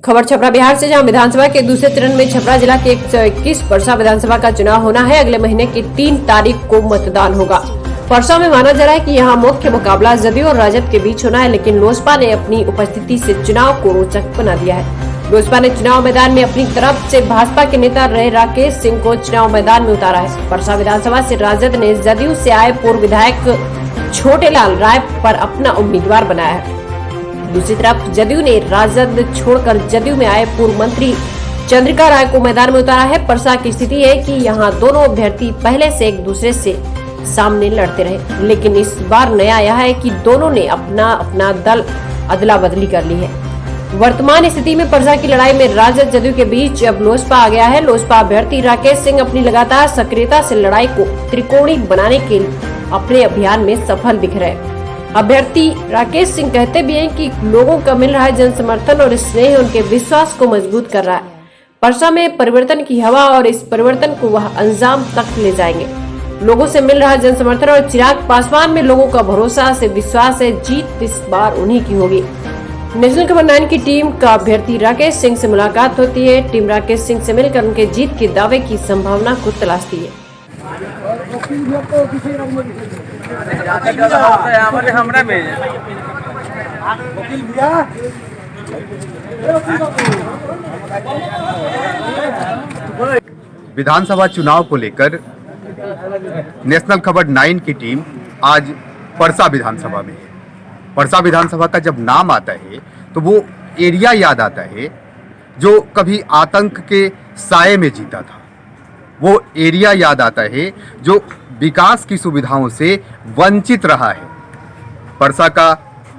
खबर छपरा बिहार से, जहां विधानसभा के दूसरे चरण में छपरा जिला के 121 परसा विधानसभा का चुनाव होना है। अगले महीने की 3 तारीख को मतदान होगा। परसा में माना जा रहा है कि यहां मुख्य मुकाबला जदयू और राजद के बीच होना है, लेकिन लोजपा ने अपनी उपस्थिति से चुनाव को रोचक बना दिया है। लोजपा ने चुनाव मैदान में अपनी तरफ से भाजपा के नेता रहे राकेश सिंह को चुनाव मैदान में उतारा है। परसा विधानसभा से राजद ने जदयू से आए पूर्व विधायक छोटेलाल राय पर अपना उम्मीदवार बनाया है। दूसरी तरफ जदयू ने राजद छोड़कर जदयू में आए पूर्व मंत्री चंद्रिका राय को मैदान में उतारा है। परसा की स्थिति है कि यहां दोनों अभ्यर्थी पहले से एक दूसरे से सामने लड़ते रहे, लेकिन इस बार नया यह है कि दोनों ने अपना अपना दल अदला बदली कर ली है। वर्तमान स्थिति में परसा की लड़ाई में राजद जदयू के बीच अब लोजपा आ गया है। लोजपा अभ्यर्थी राकेश सिंह अपनी लगातार सक्रियता से लड़ाई को त्रिकोणीय बनाने के अपने अभियान में सफल दिख रहे। अभ्यर्थी राकेश सिंह कहते भी हैं कि लोगों का मिल रहा है जन समर्थन और स्नेह उनके विश्वास को मजबूत कर रहा है। परसा में परिवर्तन की हवा और इस परिवर्तन को वह अंजाम तक ले जाएंगे। लोगों से मिल रहा जन समर्थन और चिराग पासवान में लोगों का भरोसा से विश्वास है, जीत इस बार उन्हीं की होगी। नेशनल खबर 9 की टीम का अभ्यर्थी राकेश सिंह से मुलाकात होती है। टीम राकेश सिंह से मिलकर उनके जीत के दावे की संभावना को तलाशती है। विधानसभा चुनाव को लेकर नेशनल खबर 9 की टीम आज परसा विधानसभा में है। परसा विधानसभा का जब नाम आता है तो वो एरिया याद आता है जो कभी आतंक के साए में जीता था। वो एरिया याद आता है जो विकास की सुविधाओं से वंचित रहा है। परसा का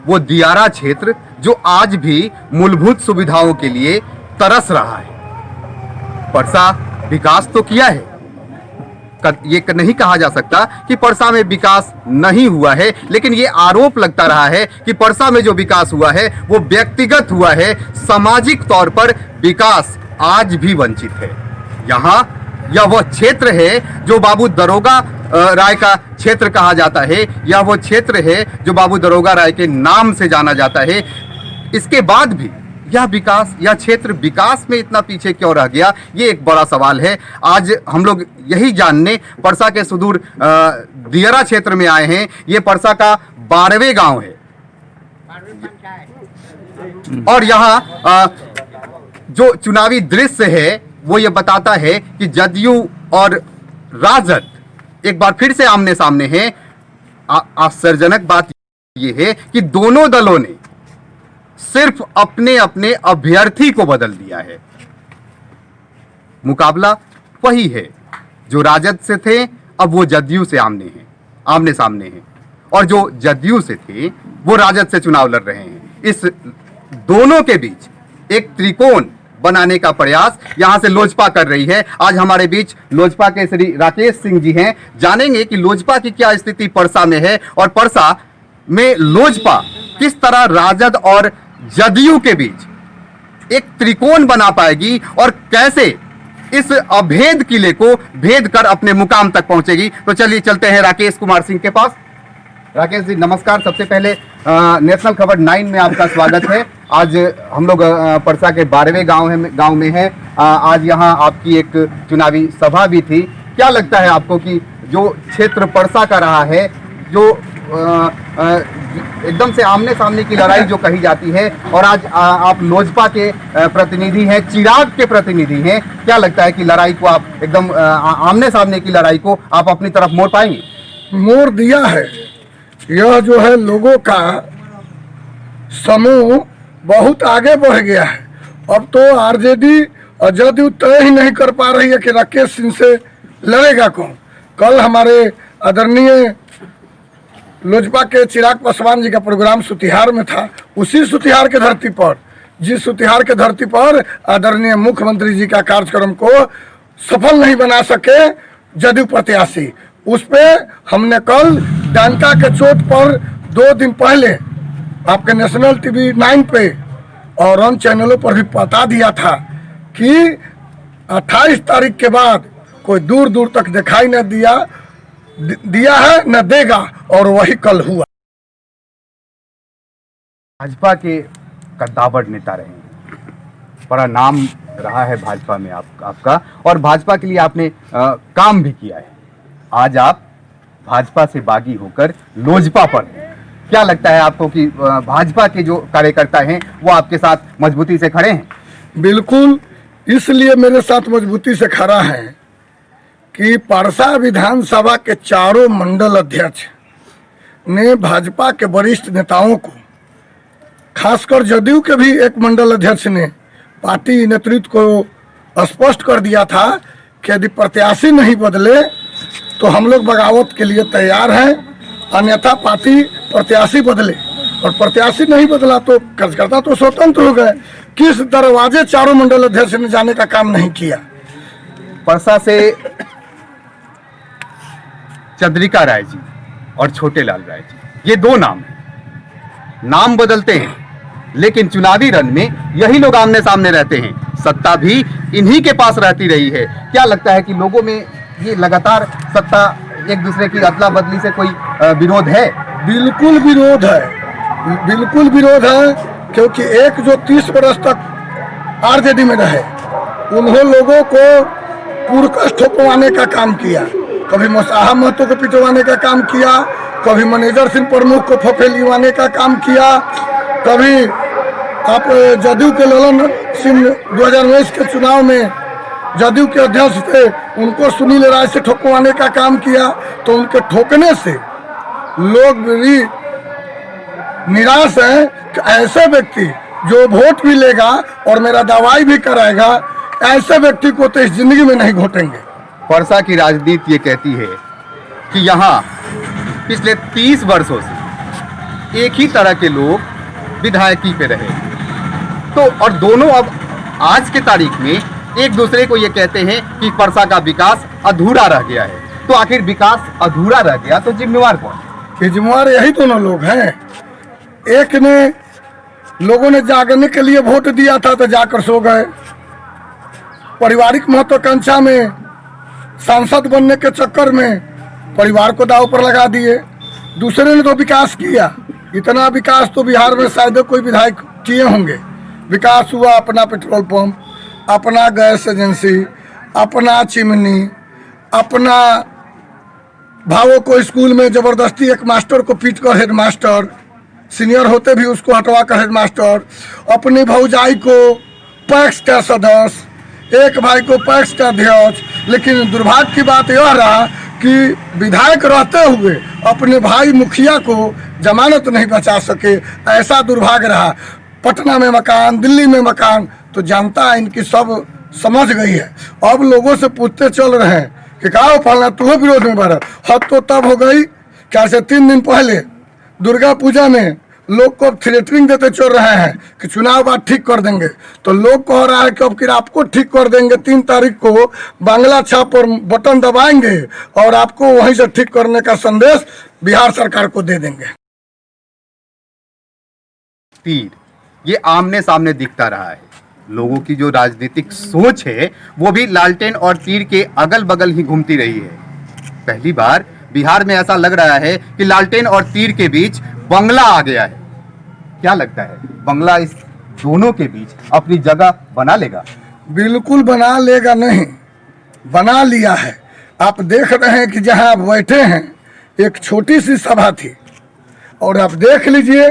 वो दियारा क्षेत्र जो आज भी मूलभूत सुविधाओं के लिए तरस रहा है। परसा विकास तो किया है, ये नहीं कहा जा सकता कि परसा में विकास नहीं हुआ है, लेकिन ये आरोप लगता रहा है कि परसा में जो विकास हुआ है वो व्यक्तिगत हुआ है। सामाजिक तौर पर विकास आज भी वंचित है। यहाँ यह वह क्षेत्र है जो बाबू दरोगा राय का क्षेत्र कहा जाता है, यह वो क्षेत्र है जो बाबू दरोगा राय के नाम से जाना जाता है। इसके बाद भी यह विकास, यह क्षेत्र विकास में इतना पीछे क्यों रह गया, ये एक बड़ा सवाल है। आज हम लोग यही जानने परसा के सुदूर दियरा क्षेत्र में आए हैं। ये परसा का 12वें गांव है और यहाँ जो चुनावी दृश्य है वो ये बताता है कि जदयू और राजद एक बार फिर से आमने सामने हैं। आश्चर्यजनक बात यह है कि दोनों दलों ने सिर्फ अपने अपने अभ्यर्थी को बदल दिया है। मुकाबला वही है जो राजद से थे, अब वो जदयू से आमने सामने हैं और जो जदयू से थे वो राजद से चुनाव लड़ रहे हैं। इस दोनों के बीच एक त्रिकोण बनाने का प्रयास यहां से लोजपा कर रही है। आज हमारे बीच लोजपा के श्री राकेश सिंह जी हैं। जानेंगे कि लोजपा की क्या स्थिति परसा में है और परसा में लोजपा किस तरह राजद और जदयू के बीच एक त्रिकोण बना पाएगी और कैसे इस अभेद किले को भेद कर अपने मुकाम तक पहुंचेगी। तो चलिए चलते हैं राकेश कुमार सिंह के पास। राकेश जी नमस्कार। सबसे पहले नेशनल खबर 9 में आपका स्वागत है। आज हम लोग परसा के 12वें गांव में हैं। आज यहां आपकी एक चुनावी सभा भी थी। क्या लगता है आपको कि जो क्षेत्र परसा का रहा है, जो एकदम से आमने सामने की लड़ाई जो कही जाती है, और आज आप लोजपा के प्रतिनिधि हैं, चिराग के प्रतिनिधि हैं, क्या लगता है कि लड़ाई को आप एकदम आमने सामने की लड़ाई को आप अपनी तरफ मोड़ पाएंगे? मोड़ दिया है। यह जो है लोगों का समूह बहुत आगे बढ़ गया है। अब तो आरजेडी और जदयू तय ही नहीं कर पा रही है कि राकेश सिंह से लड़ेगा कौन। कल हमारे आदरणीय लोजपा के चिराग पासवान जी का प्रोग्राम सुतिहार में था। उसी सुतिहार के धरती पर, जिस सुतिहार के धरती पर आदरणीय मुख्यमंत्री जी का कार्यक्रम को सफल नहीं बना सके जदयू प्रत्याशी, उस पे हमने कल डंका के चोट पर 2 दिन पहले आपके नेशनल टीवी 9 पे और अन्य चैनलों पर भी बता दिया था कि 28 तारीख के बाद कोई दूर दूर तक दिखाई न दिया है न देगा, और वही कल हुआ। भाजपा के कद्दावर नेता रहे हैं, बड़ा नाम रहा है भाजपा में आपका, और भाजपा के लिए आपने काम भी किया है। आज आप भाजपा से बागी होकर लोजपा पर हैं। क्या लगता है आपको कि भाजपा के जो कार्यकर्ता हैं वो आपके साथ मजबूती से खड़े हैं? बिल्कुल, इसलिए मेरे साथ मजबूती से खड़ा है कि परसा विधानसभा के चारों मंडल अध्यक्ष ने भाजपा के वरिष्ठ नेताओं को, खासकर जदयू के भी एक मंडल अध्यक्ष ने पार्टी नेतृत्व को स्पष्ट कर दिया था कि यदि प्रत्याशी नहीं बदले तो हम लोग बगावत के लिए तैयार हैं, अन्यथा पार्टी प्रत्याशी बदले। और प्रत्याशी नहीं बदला तो कार्यकर्ता तो स्वतंत्र हो गए। किस दरवाजे चारों मंडल अध्यक्ष ने जाने का काम नहीं किया। परसा से चंद्रिका राय जी और छोटे लाल राय जी, ये दो नाम हैं। नाम बदलते हैं लेकिन चुनावी रण में यही लोग आमने सामने रहते हैं। सत्ता भी इन्हीं के पास रहती रही है। क्या लगता है कि लोगों में ये लगातार सत्ता एक दूसरे की अदला बदली से कोई विरोध है? बिल्कुल विरोध है, बिल्कुल विरोध है, क्योंकि एक जो 30 वर्ष तक आरजेडी में रहे, उन्होंने लोगों को पुरकस ठोकवाने का काम किया। कभी मोसाहा महतो को पिटवाने का काम किया, कभी मैनेजर सिंह प्रमुख को फफेलिवाने का काम किया, कभी आप जदयू के ललन सिंह 2019 के चुनाव में जदयू के अध्यक्ष थे, उनको सुनील राय से ठोकवाने का काम किया। तो उनके ठोकने से लोग भी निराश हैं कि ऐसे व्यक्ति जो वोट भी लेगा और मेरा दवाई भी कराएगा, ऐसे व्यक्ति को तो इस जिंदगी में नहीं घोटेंगे। परसा की राजनीति ये कहती है कि यहाँ पिछले 30 वर्षों से एक ही तरह के लोग विधायकी पे रहे, तो और दोनों अब आज के तारीख में एक दूसरे को ये कहते हैं कि परसा का विकास अधूरा रह गया है। तो आखिर विकास अधूरा रह गया तो जिम्मेवार कौन? ये जिम्मेवार यही दोनों लोग हैं। एक ने लोगों ने जागने के लिए वोट दिया था तो जाकर सो गए, पारिवारिक महत्वाकांक्षा में, सांसद बनने के चक्कर में परिवार को दांव पर लगा दिए। दूसरे ने तो विकास किया, इतना विकास तो बिहार में शायद कोई विधायक किए होंगे। विकास हुआ, अपना पेट्रोल पंप, अपना गैस एजेंसी, अपना चिमनी, अपना भावों को स्कूल में जबरदस्ती एक मास्टर को पीट कर हेडमास्टर, सीनियर होते भी उसको हटवा कर हेडमास्टर, अपनी भौजाई को पैक्स का सदस्य, एक भाई को पैक्स का अध्यक्ष। लेकिन दुर्भाग्य की बात यह रहा कि विधायक रहते हुए अपने भाई मुखिया को जमानत नहीं बचा सके, ऐसा दुर्भाग्य रहा। पटना में मकान, दिल्ली में मकान, तो जनता इनकी सब समझ गई है। अब लोगों से पूछते चल रहे हैं कि कहा फलना तू विरोध में बढ़ा। हद तो तब हो गई क्या से 3 दिन पहले दुर्गा पूजा में लोग को थ्रेटरिंग देते चल रहे हैं कि चुनाव बाद ठीक कर देंगे। तो लोग कह रहा है कि अब फिर आपको ठीक कर देंगे, 3 तारीख को बांग्ला छाप पर बटन दबाएंगे और आपको वहीं से ठीक करने का संदेश बिहार सरकार को दे देंगे। तीर ये आमने सामने दिखता रहा है। लोगों की जो राजनीतिक सोच है वो भी लालटेन और तीर के अगल बगल ही घूमती रही है। पहली बार बिहार में ऐसा लग रहा है कि लालटेन और तीर के बीच बंगला आ गया है। क्या लगता है, बंगला इस दोनों के बीच अपनी जगह बना लेगा? बिल्कुल बना लेगा नहीं, बना लिया है। आप देख रहे हैं कि जहां आप बैठे हैं एक छोटी सी सभा थी, और आप देख लीजिए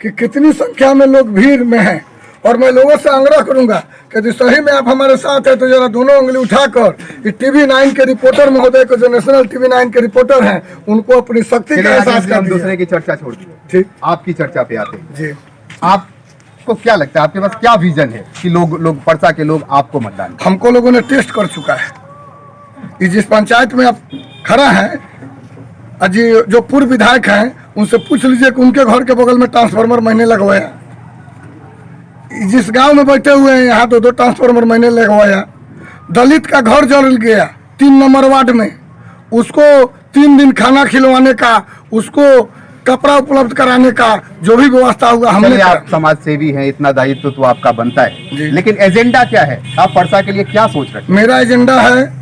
कि कितनी संख्या में लोग भीड़ में हैं। और मैं लोगों से आग्रह करूंगा कि यदि सही में आप हमारे साथ हैं तो जरा दोनों उंगली उठाकर TV9 के रिपोर्टर महोदय को, जो नेशनल TV9 के रिपोर्टर हैं, उनको अपनी शक्ति का एहसास कर दीजिए। दूसरे की चर्चा छोड़ दीजिए, ठीक, आपकी चर्चा पे आते हैं। जी, आपको क्या लगता है, आपके पास क्या विजन है कि लोग परसा के लोग आपको मतदान? हमको लोगों ने टेस्ट कर चुका है। ये जिस पंचायत में आप खड़ा हैं, अजी जो पूर्व विधायक हैं उनसे पूछ लीजिए कि उनके घर के बगल में ट्रांसफार्मर मैंने लगवाया। जिस गांव में बैठे हुए हैं यहाँ तो 2 ट्रांसफार्मर मैंने लगवाया। दलित का घर जल गया 3 नंबर वार्ड में, उसको 3 दिन खाना खिलवाने का, उसको कपड़ा उपलब्ध कराने का जो भी व्यवस्था हुआ हमने। आप समाज सेवी हैं, इतना दायित्व तो आपका बनता है, लेकिन एजेंडा क्या है? आप परसा के लिए क्या सोच रहे हैं? मेरा एजेंडा है,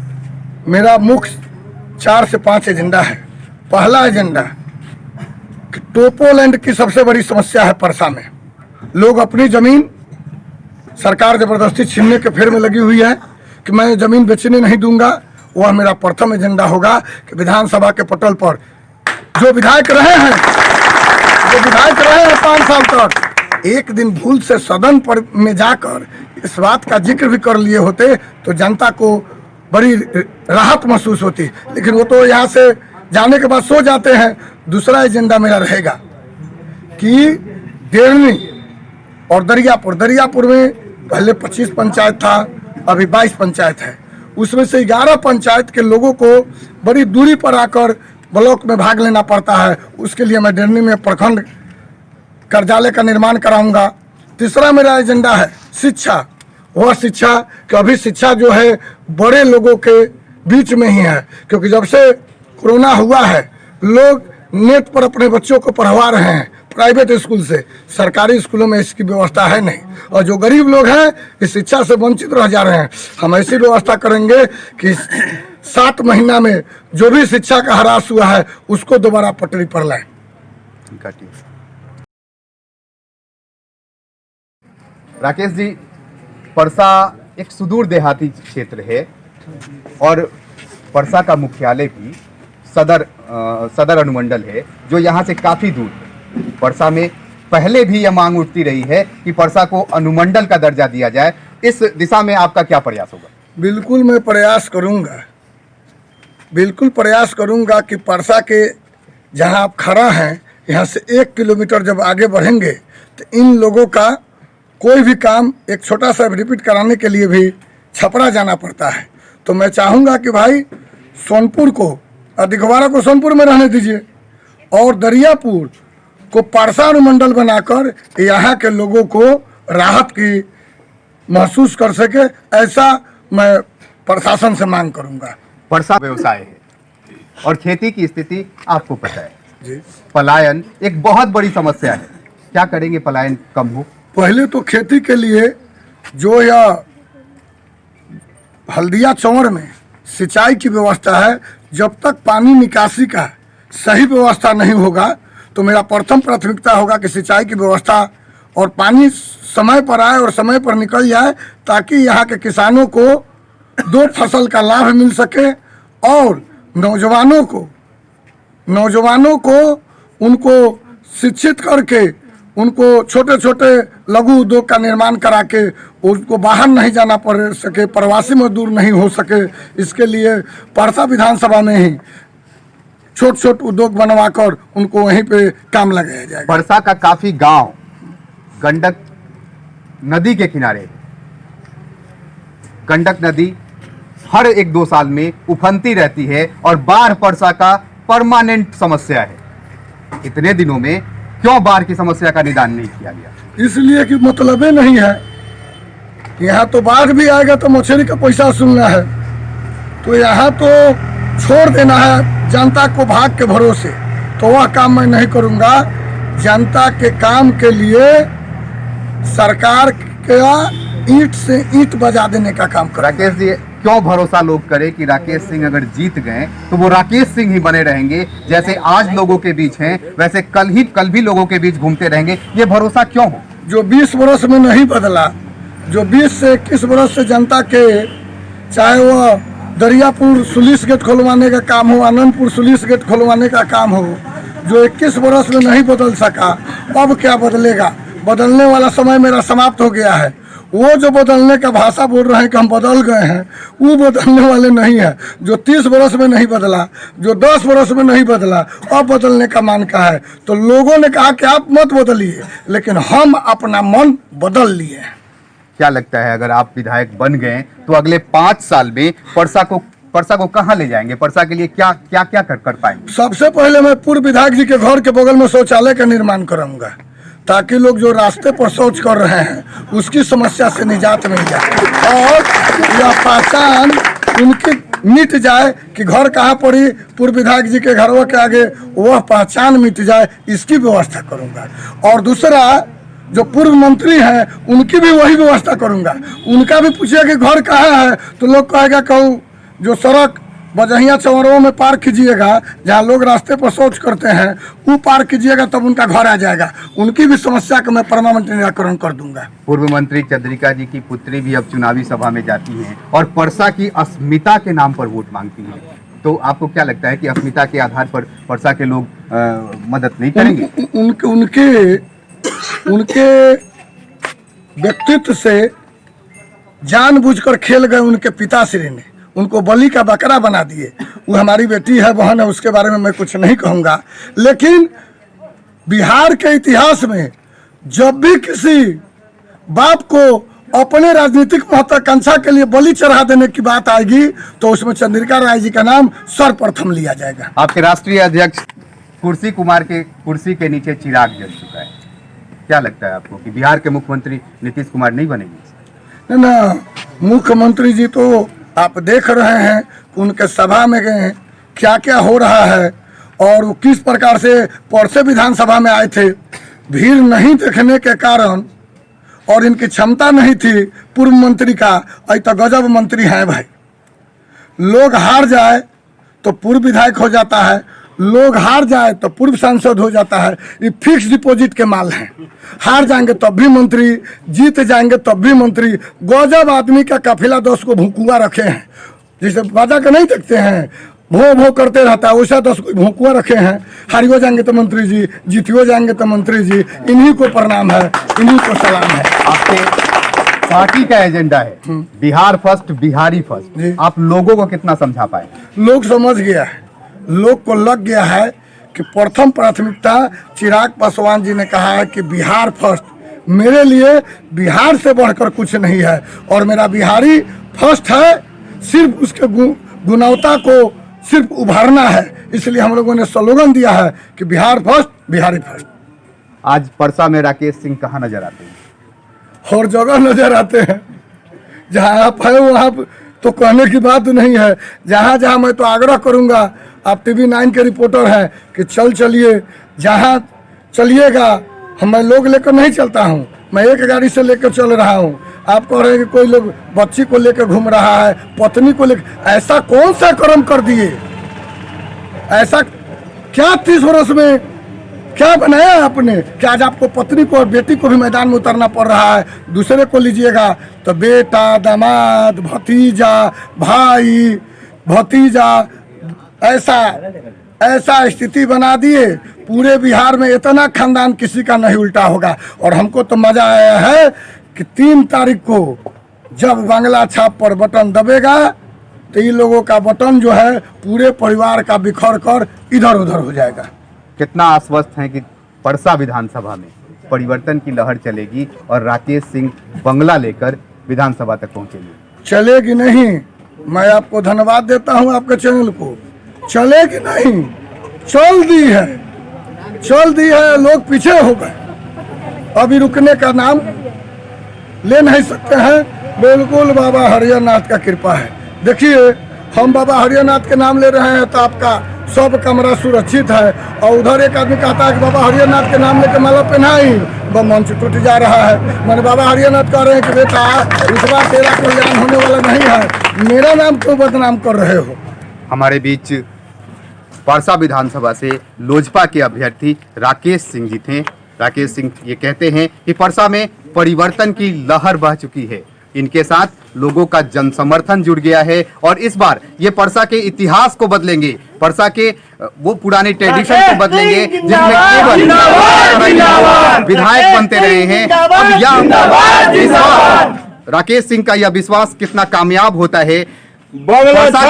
मेरा मुख्य 4 से 5 एजेंडा है। पहला एजेंडा टोपोलैंड की सबसे बड़ी समस्या है परसा में। लोग अपनी जमीन सरकार जबरदस्ती छीनने के फेर में लगी हुई है कि मैं जमीन बेचने नहीं दूंगा। वह मेरा प्रथम एजेंडा होगा कि विधानसभा के पटल पर जो विधायक रहे हैं 5 साल तक, एक दिन भूल से सदन पर में जाकर इस बात का जिक्र भी कर लिए होते तो जनता को बड़ी राहत महसूस होती, लेकिन वो तो यहाँ से जाने के बाद सो जाते हैं। दूसरा एजेंडा मेरा रहेगा कि डेरनी और दरियापुर में पहले 25 पंचायत था, अभी 22 पंचायत है। उसमें से 11 पंचायत के लोगों को बड़ी दूरी पर आकर ब्लॉक में भाग लेना पड़ता है। उसके लिए मैं डेरनी में प्रखंड कार्यालय का निर्माण कराऊंगा। तीसरा मेरा एजेंडा है शिक्षा। वह शिक्षा कि अभी शिक्षा जो है बड़े लोगों के बीच में ही है, क्योंकि जब से कोरोना हुआ है लोग नेट पर अपने बच्चों को पढ़वा रहे हैं प्राइवेट स्कूल से। सरकारी स्कूलों में इसकी व्यवस्था है नहीं, और जो गरीब लोग हैं इस शिक्षा से वंचित रह जा रहे हैं। हम ऐसी व्यवस्था करेंगे कि 7 महीना में जो भी शिक्षा का ह्रास हुआ है उसको दोबारा पटरी पर लाएं। राकेश जी, परसा एक सुदूर देहाती क्षेत्र है और परसा का मुख्यालय भी सदर अनुमंडल है जो यहाँ से काफ़ी दूर है। परसा में पहले भी यह मांग उठती रही है कि परसा को अनुमंडल का दर्जा दिया जाए। इस दिशा में आपका क्या प्रयास होगा? बिल्कुल मैं प्रयास करूँगा कि परसा के जहाँ आप खड़ा हैं यहाँ से 1 किलोमीटर जब आगे बढ़ेंगे तो इन लोगों का कोई भी काम एक छोटा सा रिपीट कराने के लिए भी छपरा जाना पड़ता है। तो मैं चाहूँगा कि भाई सोनपुर को, दिघवारा को सोनपुर में रहने दीजिए और दरियापुर को परसा अनुमंडल बनाकर यहाँ के लोगों को राहत की महसूस कर सके, ऐसा मैं प्रशासन से मांग करूँगा। परसा व्यवसाय है और खेती की स्थिति आपको पता है जी। पलायन एक बहुत बड़ी समस्या है। क्या करेंगे पलायन कम हो? पहले तो खेती के लिए जो यह हल्दिया चौड़ में सिंचाई की व्यवस्था है, जब तक पानी निकासी का सही व्यवस्था नहीं होगा तो मेरा प्रथम प्राथमिकता होगा कि सिंचाई की व्यवस्था और पानी समय पर आए और समय पर निकल जाए, ताकि यहाँ के किसानों को 2 फसल का लाभ मिल सके और नौजवानों को उनको शिक्षित करके उनको छोटे छोटे लघु उद्योग का निर्माण करा के उनको बाहर नहीं जाना पड़ सके, प्रवासी मजदूर नहीं हो सके। इसके लिए परसा विधानसभा में ही छोट उद्योग बनवाकर उनको वहीं पे काम लगाया जाएगा। परसा का काफी गांव गंडक नदी के किनारे, गंडक नदी हर 1-2 साल में उफनती रहती है और बाढ़ परसा का परमानेंट समस्या है। इतने दिनों में क्यों बाढ़ की समस्या का निदान नहीं किया गया? इसलिए कि मतलब ही नहीं है। यहाँ तो बाढ़ भी आएगा तो मछली का पैसा वसूलना है, तो यहाँ तो छोड़ देना है जनता को भाग के भरोसे। तो वह काम मैं नहीं करूँगा। जनता के काम के लिए सरकार का ईंट से ईंट बजा देने का काम कर। राकेश जी, क्यों भरोसा लोग करें कि राकेश सिंह अगर जीत गए तो वो राकेश सिंह ही बने रहेंगे? जैसे आज लोगों के बीच हैं वैसे कल भी लोगों के बीच घूमते रहेंगे। ये भरोसा क्यों हो? जो 20 वर्ष में नहीं बदला, जो 20 से 21 वर्ष से जनता के, चाहे वह दरियापुर सुलिस गेट खुलवाने का काम हो, आनंदपुर सुलिस गेट खुलवाने का काम हो, जो 21 वर्ष में नहीं बदल सका, अब क्या बदलेगा? बदलने वाला समय मेरा समाप्त हो गया है। वो जो बदलने का भाषा बोल रहे हैं कि हम बदल गए हैं, वो बदलने वाले नहीं है। जो 30 वर्ष में नहीं बदला, जो 10 वर्ष में नहीं बदला, अब बदलने का मान का है। तो लोगों ने कहा कि आप मत बदलिए, लेकिन हम अपना मन बदल लिए। क्या लगता है अगर आप विधायक बन गए तो अगले 5 साल में परसा को कहाँ ले जाएंगे? परसा के लिए क्या कर पाएंगे? सबसे पहले मैं पूर्व विधायक जी के घर के बगल में शौचालय का निर्माण करूंगा, ताकि लोग जो रास्ते पर शौच कर रहे हैं उसकी समस्या से निजात मिल जाए और यह पहचान उनकी मिट जाए कि घर कहाँ पड़ी, पूर्व विधायक जी के घरों के आगे वह पहचान मिट जाए, इसकी व्यवस्था करूंगा। और दूसरा, जो पूर्व मंत्री हैं उनकी भी वही व्यवस्था करूंगा। उनका भी पूछिए कि घर कहाँ है तो लोग कहेगा कहूँ जो सड़क बजहिया चौरों में पार्क कीजिएगा, जहाँ लोग रास्ते पर शौच करते हैं वो पार्क कीजिएगा, तब उनका घर आ जाएगा। उनकी भी समस्या का मैं परमानेंट निराकरण कर दूंगा। पूर्व मंत्री चंद्रिका जी की पुत्री भी अब चुनावी सभा में जाती हैं और परसा की अस्मिता के नाम पर वोट मांगती हैं, तो आपको क्या लगता है कि अस्मिता के आधार पर परसा के लोग मदद नहीं करेंगे? उनके व्यक्तित्व से जानबूझकर खेल गए उनके पिताश्री ने, उनको बलि का बकरा बना दिए। वो हमारी बेटी है, बहन है, उसके बारे में मैं कुछ नहीं कहूँगा, लेकिन बिहार के इतिहास में जब भी किसी बाप को अपने राजनीतिक महत्वाकांक्षा के लिए बलि चढ़ा देने की बात आएगी तो उसमें चंद्रिका राय जी का नाम सर्वप्रथम लिया जाएगा। आपके राष्ट्रीय अध्यक्ष कुर्सी कुमार के कुर्सी के नीचे चिराग जल चुका है, क्या लगता है आपको कि बिहार के मुख्यमंत्री नीतीश कुमार नहीं बनेंगे? ना, मुख्यमंत्री जी तो आप देख रहे हैं उनके सभा में गए हैं, क्या क्या हो रहा है और वो किस प्रकार से परसे विधानसभा में आए थे। भीड़ नहीं देखने के कारण और इनकी क्षमता नहीं थी पूर्व मंत्री का, अभी तो गजब मंत्री हैं भाई। लोग हार जाए तो पूर्व विधायक हो जाता है, लोग हार जाए तो पूर्व सांसद हो जाता है। ये फिक्स डिपॉजिट के माल हैं, हार जाएंगे तब भी मंत्री, जीत जाएंगे तब भी मंत्री। गजब आदमी का काफिला 10 को भूकुआ रखे हैं, जैसे बाजा का नहीं देखते हैं भो भो करते रहता है, वैसा 10 को भूकुआ रखे हैं। हारियो जाएंगे तो मंत्री जी, जीतियो जाएंगे तो मंत्री जी। इन्हीं को प्रणाम है, इन्हीं को सलाम है। आपके पार्टी का एजेंडा है बिहार फर्स्ट, बिहारी फर्स्ट, आप लोगों को कितना समझा पाए? लोग समझ गया है, लोग को लग गया है कि प्रथम प्राथमिकता चिराग पासवान जी ने कहा है कि बिहार फर्स्ट, मेरे लिए बिहार से बढ़कर कुछ नहीं है और मेरा बिहारी फर्स्ट है। सिर्फ उसके गुणवत्ता को सिर्फ उभारना है, इसलिए हम लोगों ने स्लोगन दिया है कि बिहार फर्स्ट, बिहारी फर्स्ट। आज परसा में राकेश सिंह कहाँ नजर आते हैं? हर जगह नजर आते हैं, जहाँ आप है वहाँ तो कहने की बात नहीं है। जहाँ जहाँ मैं तो आग्रह करूँगा, आप TV 9 के रिपोर्टर हैं, कि चलिए, जहाँ चलिएगा। मैं लोग लेकर नहीं चलता हूँ, मैं एक गाड़ी से लेकर चल रहा हूँ। आप कह रहे हैं कि कोई लोग बच्ची को लेकर घूम रहा है, पत्नी को लेकर। ऐसा कौन सा कर्म कर दिए, ऐसा क्या 30 वर्ष में क्या बनाया आपने कि आज आपको पत्नी को और बेटी को भी मैदान में उतरना पड़ रहा है? दूसरे को लीजिएगा तो बेटा, दामाद, भतीजा, भाई, भतीजा, ऐसा स्थिति बना दिए। पूरे बिहार में इतना खानदान किसी का नहीं उल्टा होगा। और हमको तो मजा आया है कि 3 तारीख को जब बांग्ला छाप पर बटन दबेगा तो इन लोगों का बटन जो है पूरे परिवार का बिखर कर इधर उधर हो जाएगा। कितना आश्वस्त हैं कि परसा विधानसभा में परिवर्तन की लहर चलेगी और राकेश सिंह बंगला लेकर विधानसभा तक पहुंचेंगे? चलेगी नहीं, मैं आपको धन्यवाद देता हूं आपके चैनल को। चलेगी नहीं, चल दी है, लोग पीछे हो गए, अभी रुकने का नाम ले नहीं सकते हैं। बिल्कुल बाबा हरिहरनाथ का कृपा है। देखिए, हम बाबा हरिहरनाथ के नाम ले रहे हैं तो आपका सब कमरा सुरक्षित है, और उधर एक आदमी कहता है कि बाबा हरिहरनाथ के नाम लेके माला पहनाई, वो मंच टूट जा रहा है। मैंने बाबा हरिहरनाथ कह रहे हैं कि बेटा, इस बार तेरा कल्याण होने वाला नहीं है, मेरा नाम क्यों बदनाम कर रहे हो? हमारे बीच परसा विधानसभा से लोजपा के अभ्यर्थी राकेश सिंह जी थे। राकेश सिंह ये कहते हैं कि परसा में परिवर्तन की लहर बह चुकी है, इनके साथ लोगों का जन समर्थन जुड़ गया है और इस बार ये परसा के इतिहास को बदलेंगे, परसा के वो पुराने ट्रेडिशन को बदलेंगे जिसमें केवल विधायक बनते रहे हैं। अब यह राकेश सिंह का यह विश्वास कितना कामयाब होता है, परसा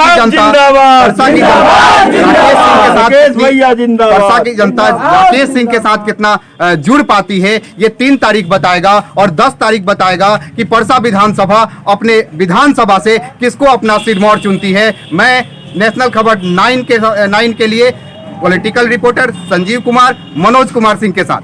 की जनता राकेश सिंह के साथ कितना जुड़ पाती है, ये 3 तारीख बताएगा और 10 तारीख बताएगा कि परसा विधानसभा अपने विधानसभा से किसको अपना सिरमौर चुनती है। मैं नेशनल खबर 9 के लिए पॉलिटिकल रिपोर्टर संजीव कुमार, मनोज कुमार सिंह के साथ।